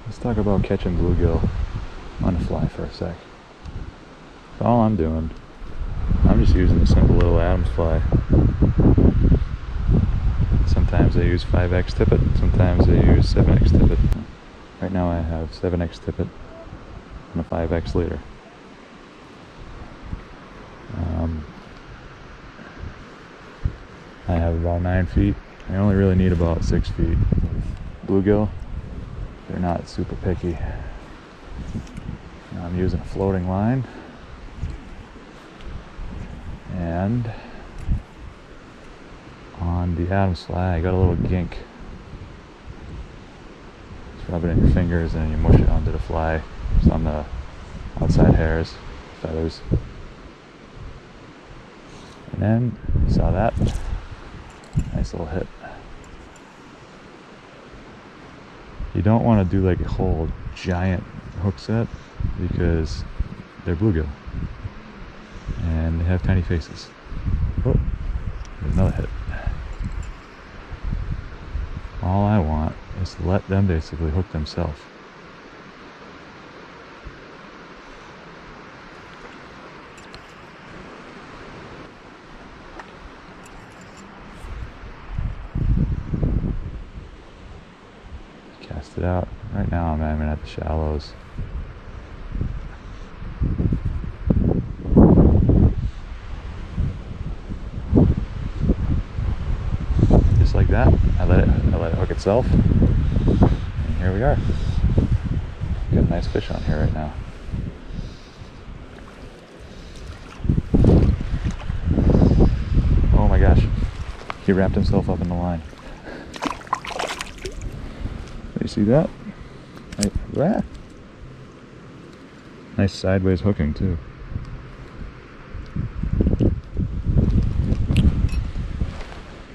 Let's talk about catching bluegill on a fly for a sec. So all I'm doing, I'm just using a simple little Adams fly. Sometimes I use 5X Tippet, sometimes I use 7X Tippet. Right now I have 7X Tippet and a 5X leader. I have about 9 feet. I only really need about 6 feet. Bluegill, they're not super picky. Now I'm using a floating line, and on the Adams fly I got a little gink. Just rub it in your fingers and you mush it onto the fly, just on the outside hairs, feathers. And then, you saw that? Nice little hit. You don't want to do like a whole giant hook set because they're bluegill and they have tiny faces. Oh, there's another hit. All I want is to let them basically hook themselves. Cast it out. Right now I'm aiming at the shallows. Just like that. I let it hook itself. And here we are. Got a nice fish on here right now. Oh my gosh. He wrapped himself up in the line. You see that? Nice sideways hooking too.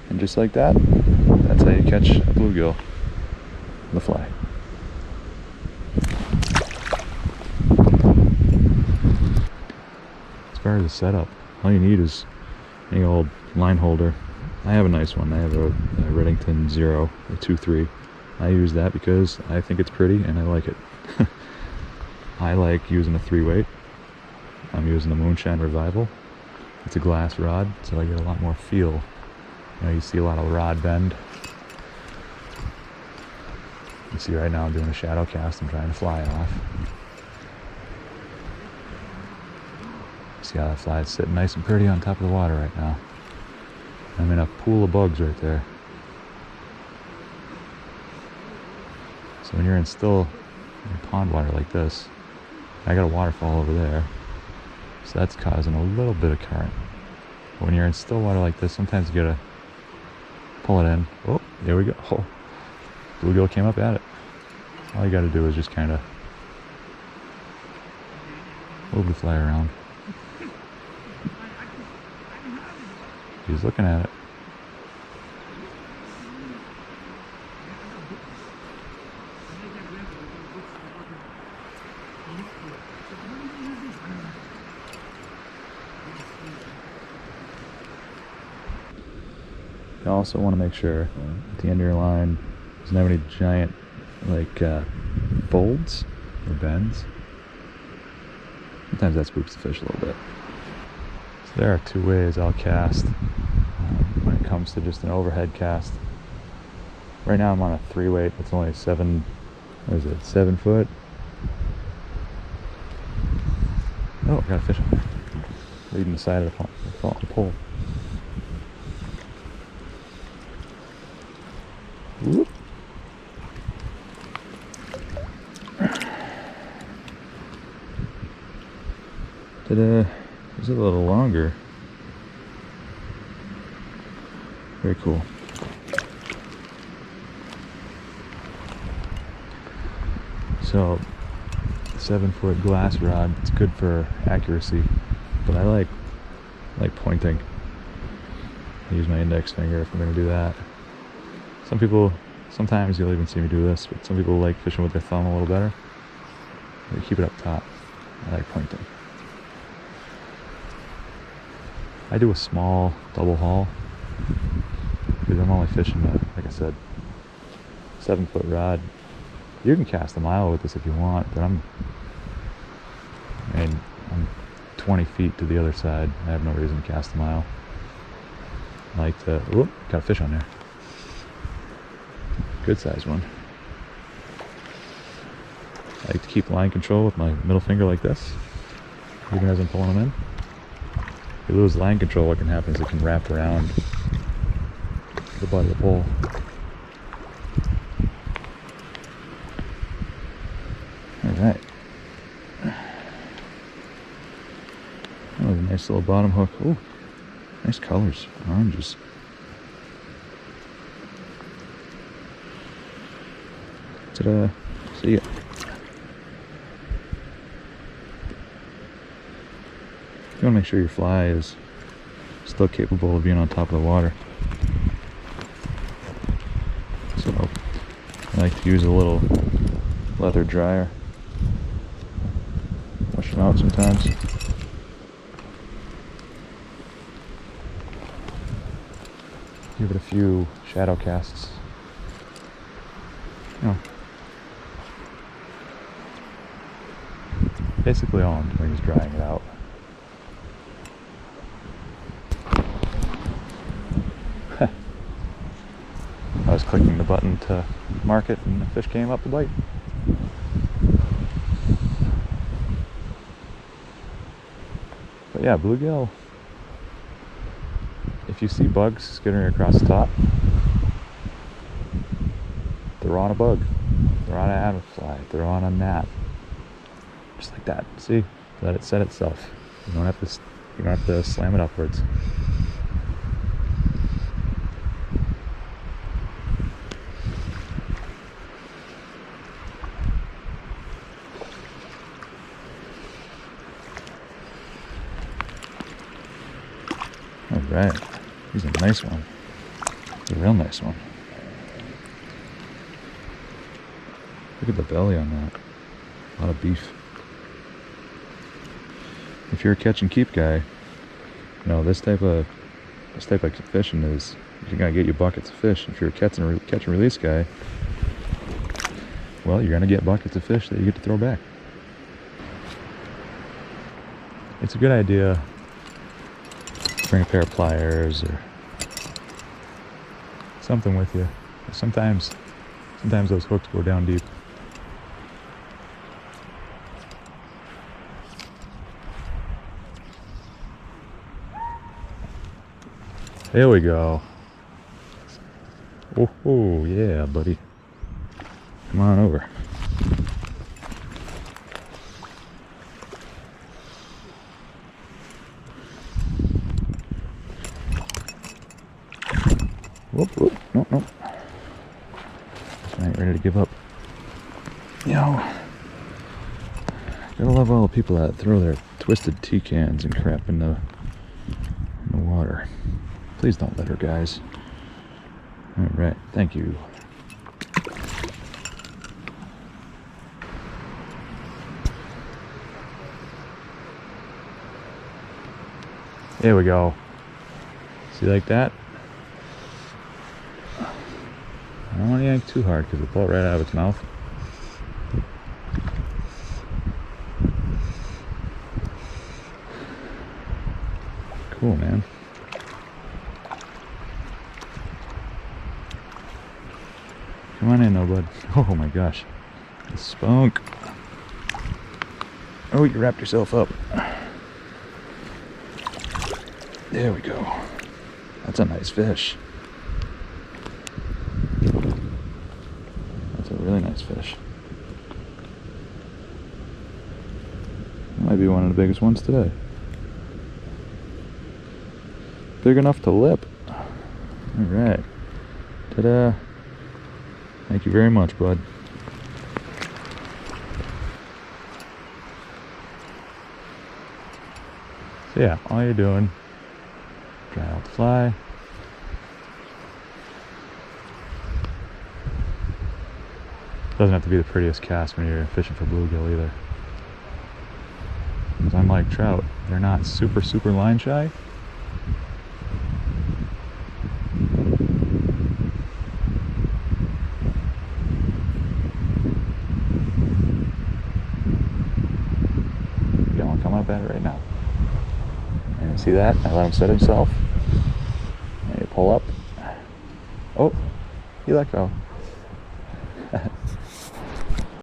And just like that, that's how you catch a bluegill on the fly. As far as the setup, all you need is any old line holder. I have a nice one. I have a Redington 0 or 2.3. I use that because I think it's pretty and I like it. I like using a 3-weight. I'm using the Moonshine Revival. It's a glass rod, so I get a lot more feel. You know, you see a lot of rod bend. You see right now I'm doing a shadow cast. I'm trying to fly off. See how that fly is sitting nice and pretty on top of the water right now. I'm in a pool of bugs right there. So when you're in still pond water like this, I got a waterfall over there, so that's causing a little bit of current. But when you're in still water like this, sometimes you gotta pull it in. Oh, there we go. Oh, bluegill came up at it. All you gotta do is just kind of move the fly around. He's looking at it. You also want to make sure at the end of your line doesn't have any giant folds or bends. Sometimes that spooks the fish a little bit. So there are 2 ways I'll cast when it comes to just an overhead cast. Right now I'm on a 3-weight. It's only 7 foot? Oh, got a fish on there. Leading the side of the pole. Whoop. Is it a little longer? Very cool. So, 7-foot glass rod, it's good for accuracy, but I like pointing. I use my index finger if I'm going to do that. Sometimes you'll even see me do this, but some people like fishing with their thumb a little better. They keep it up top. I like pointing. I do a small double haul because I'm only fishing like I said, 7-foot rod. You can cast a mile with this if you want, but I'm 20 feet to the other side. I have no reason to cast a mile. I like to, whoop, got a fish on there. Good sized one. I like to keep line control with my middle finger like this, even as I'm pulling them in. If you lose line control, what can happen is it can wrap around the butt of the pole. Alright. That was a nice little bottom hook. Oh, nice colors. Oranges. Ta-da. See ya. You want to make sure your fly is still capable of being on top of the water. So I like to use a little leather dryer. Wash them out sometimes. Give it a few shadow casts. You know, basically all I'm doing is drying it out. I was clicking the button to mark it and the fish came up to bite. But yeah, bluegill. If you see bugs skittering across the top, they're on a bug, they're on an fly, they're on a gnat. Just like that. See? Let it set itself. You don't have to slam it upwards. Alright, he's a nice one. He's a real nice one. Look at the belly on that. A lot of beef. If you're a catch and keep guy, you know, this type of fishing is, you're gonna get you buckets of fish. If you're a catch and release guy, well, you're gonna get buckets of fish that you get to throw back. It's a good idea. Bring a pair of pliers or something with you. Sometimes those hooks go down deep. There we go. Oh yeah, buddy. Come on over. Whoop, nope. I ain't ready to give up. You know, gotta love all the people that throw their twisted tea cans and crap in the water. Please don't litter, guys. Alright, thank you. There we go. See, like that? I don't want to yank too hard because it'll pull it right out of its mouth. Cool, man. Come on in, though, bud. Oh my gosh. The spunk. Oh, you wrapped yourself up. There we go. That's a nice fish. That's a really nice fish. Might be one of the biggest ones today. Big enough to lip. Alright. Ta-da. Thank you very much, bud. So yeah, all you're doing, dry out the fly. Doesn't have to be the prettiest cast when you're fishing for bluegill either. Because unlike trout, they're not super line shy. not bad right now. And see that? I let him set himself. And you pull up. Oh, he let go.